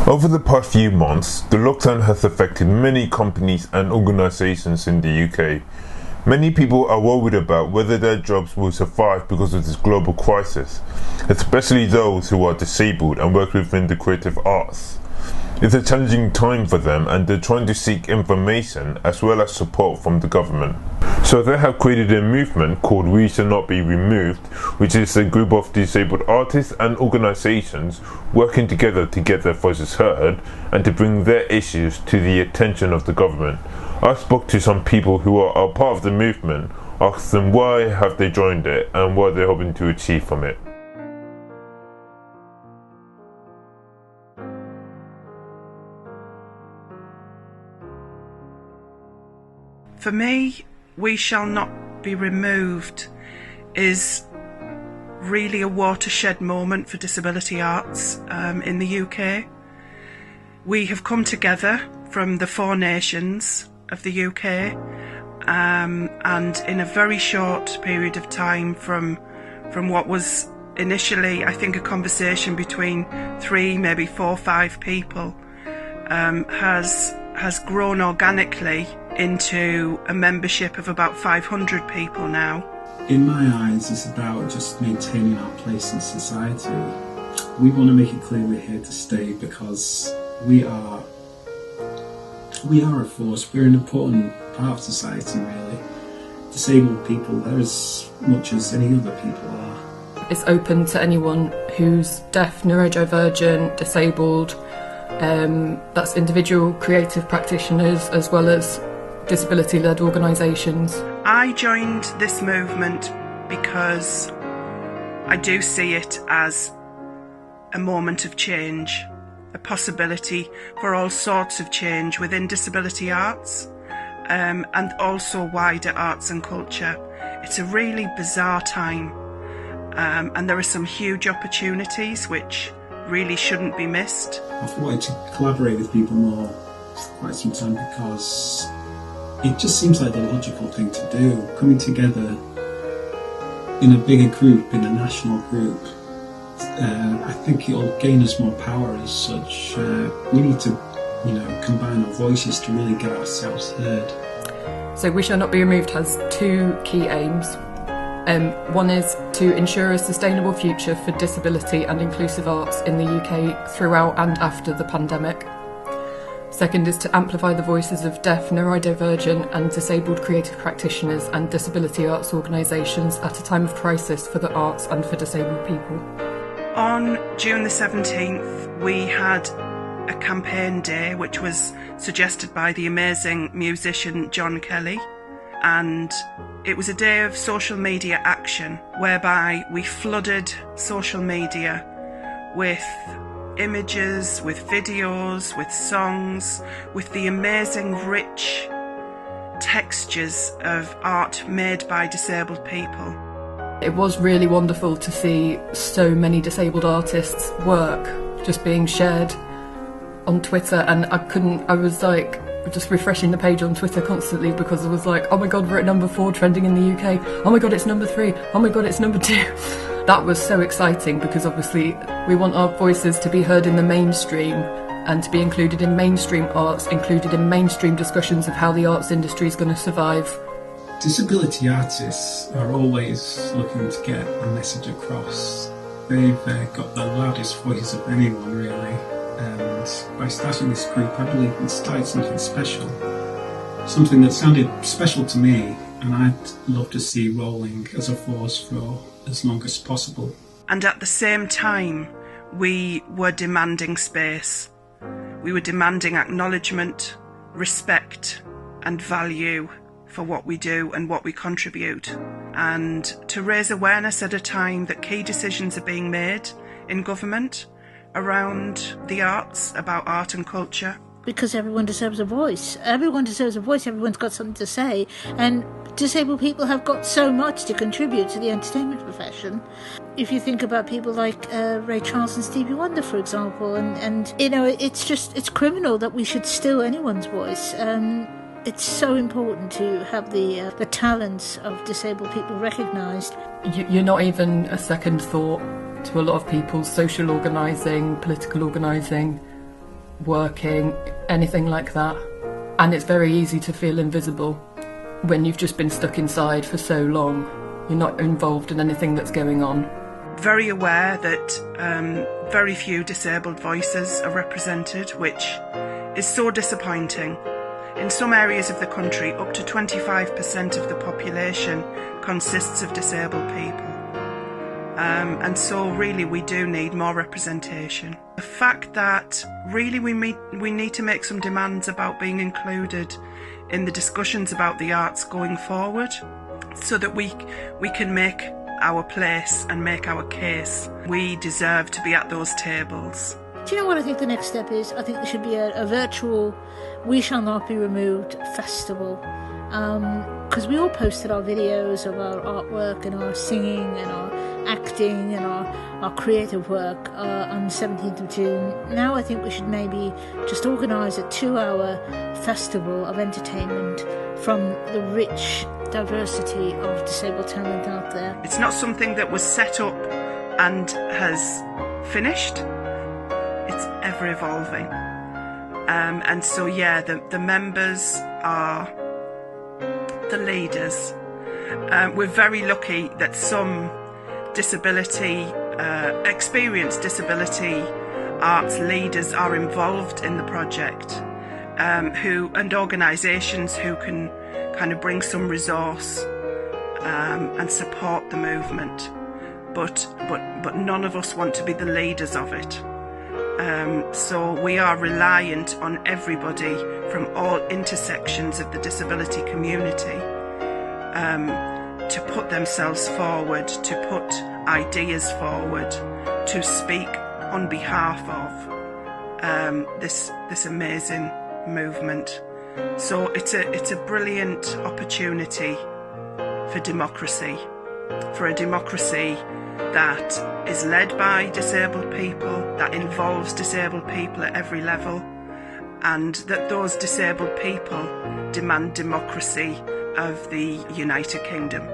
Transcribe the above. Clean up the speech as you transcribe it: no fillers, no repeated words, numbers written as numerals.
Over the past few months, the lockdown has affected many companies and organisations in the UK. Many people are worried about whether their jobs will survive because of this global crisis, especially those who are disabled and work within the creative arts. It's a challenging time for them, and they're trying to seek information as well as support from the government. So they have created a movement called WeShallNotBeRemoved, which is a group of disabled artists and organisations working together to get their voices heard and to bring their issues to the attention of the government. I spoke to some people who are part of the movement, asked them why have they joined it and what they're hoping to achieve from it. For me, We Shall Not Be Removed is really a watershed moment for disability arts in the UK. We have come together from the 4 nations of the UK and in a very short period of time from what was initially, I think, a conversation between 3, maybe 4, 5 people has grown organically into a membership of about 500 people now. In my eyes, it's about just maintaining our place in society. We want to make it clear we're here to stay because we are a force. We're an important part of society, really. Disabled people are as much as any other people are. It's open to anyone who's deaf, neurodivergent, disabled. That's individual creative practitioners as well as disability-led organisations. I joined this movement because I do see it as a moment of change, a possibility for all sorts of change within disability arts and also wider arts and culture. It's a really bizarre time and there are some huge opportunities which really shouldn't be missed. I've wanted to collaborate with people more for quite some time because it just seems like the logical thing to do. Coming together in a bigger group, in a national group, I think it'll gain us more power as such. We need to, combine our voices to really get ourselves heard. So We Shall Not Be Removed has 2 key aims. One is to ensure a sustainable future for disability and inclusive arts in the UK throughout and after the pandemic. Second is to amplify the voices of deaf, neurodivergent and disabled creative practitioners and disability arts organisations at a time of crisis for the arts and for disabled people. On June the 17th, we had a campaign day which was suggested by the amazing musician John Kelly, and it was a day of social media action whereby we flooded social media with images, with videos, with songs, with the amazing rich textures of art made by disabled people. It was really wonderful to see so many disabled artists' work just being shared on Twitter, and I was like just refreshing the page on Twitter constantly because I was like, oh my god, we're at number 4 trending in the UK, oh my god it's number 3, oh my god it's number 2. That was so exciting because obviously we want our voices to be heard in the mainstream and to be included in mainstream arts, included in mainstream discussions of how the arts industry is going to survive. Disability artists are always looking to get a message across. They've got the loudest voices of anyone, really, and by starting this group I believe it started something special, something that sounded special to me, and I'd love to see rolling as a force for as long as possible. And at the same time, we were demanding space. We were demanding acknowledgement, respect and value for what we do and what we contribute. And to raise awareness at a time that key decisions are being made in government around the arts, about art and culture. Because everyone deserves a voice. Everyone deserves a voice, everyone's got something to say. And disabled people have got so much to contribute to the entertainment profession. If you think about people like Ray Charles and Stevie Wonder, for example, and it's criminal that we should steal anyone's voice. It's so important to have the talents of disabled people recognised. You're not even a second thought to a lot of people's social organising, political organising. working, anything like that. And it's very easy to feel invisible when you've just been stuck inside for so long. You're not involved in anything that's going on. Very aware that very few disabled voices are represented, which is so disappointing. In some areas of the country, up to 25% of the population consists of disabled people. And so really we do need more representation. The fact that really we need to make some demands about being included in the discussions about the arts going forward, so that we can make our place and make our case. We deserve to be at those tables. Do you know what I think the next step is? I think there should be a virtual We Shall Not Be Removed festival. Because we all posted our videos of our artwork and our singing and our acting and our creative work on the 17th of June. Now I think we should maybe just organise a 2-hour festival of entertainment from the rich diversity of disabled talent out there. It's not something that was set up and has finished. It's ever evolving. And so yeah, the members are the leaders. We're very lucky that some experienced disability arts leaders are involved in the project, and organisations who can kind of bring some resource and support the movement. But none of us want to be the leaders of it. So we are reliant on everybody from all intersections of the disability community to put themselves forward, to put ideas forward, to speak on behalf of this amazing movement. So it's a brilliant opportunity for democracy, for a democracy that is led by disabled people, that involves disabled people at every level, and that those disabled people demand democracy of the United Kingdom.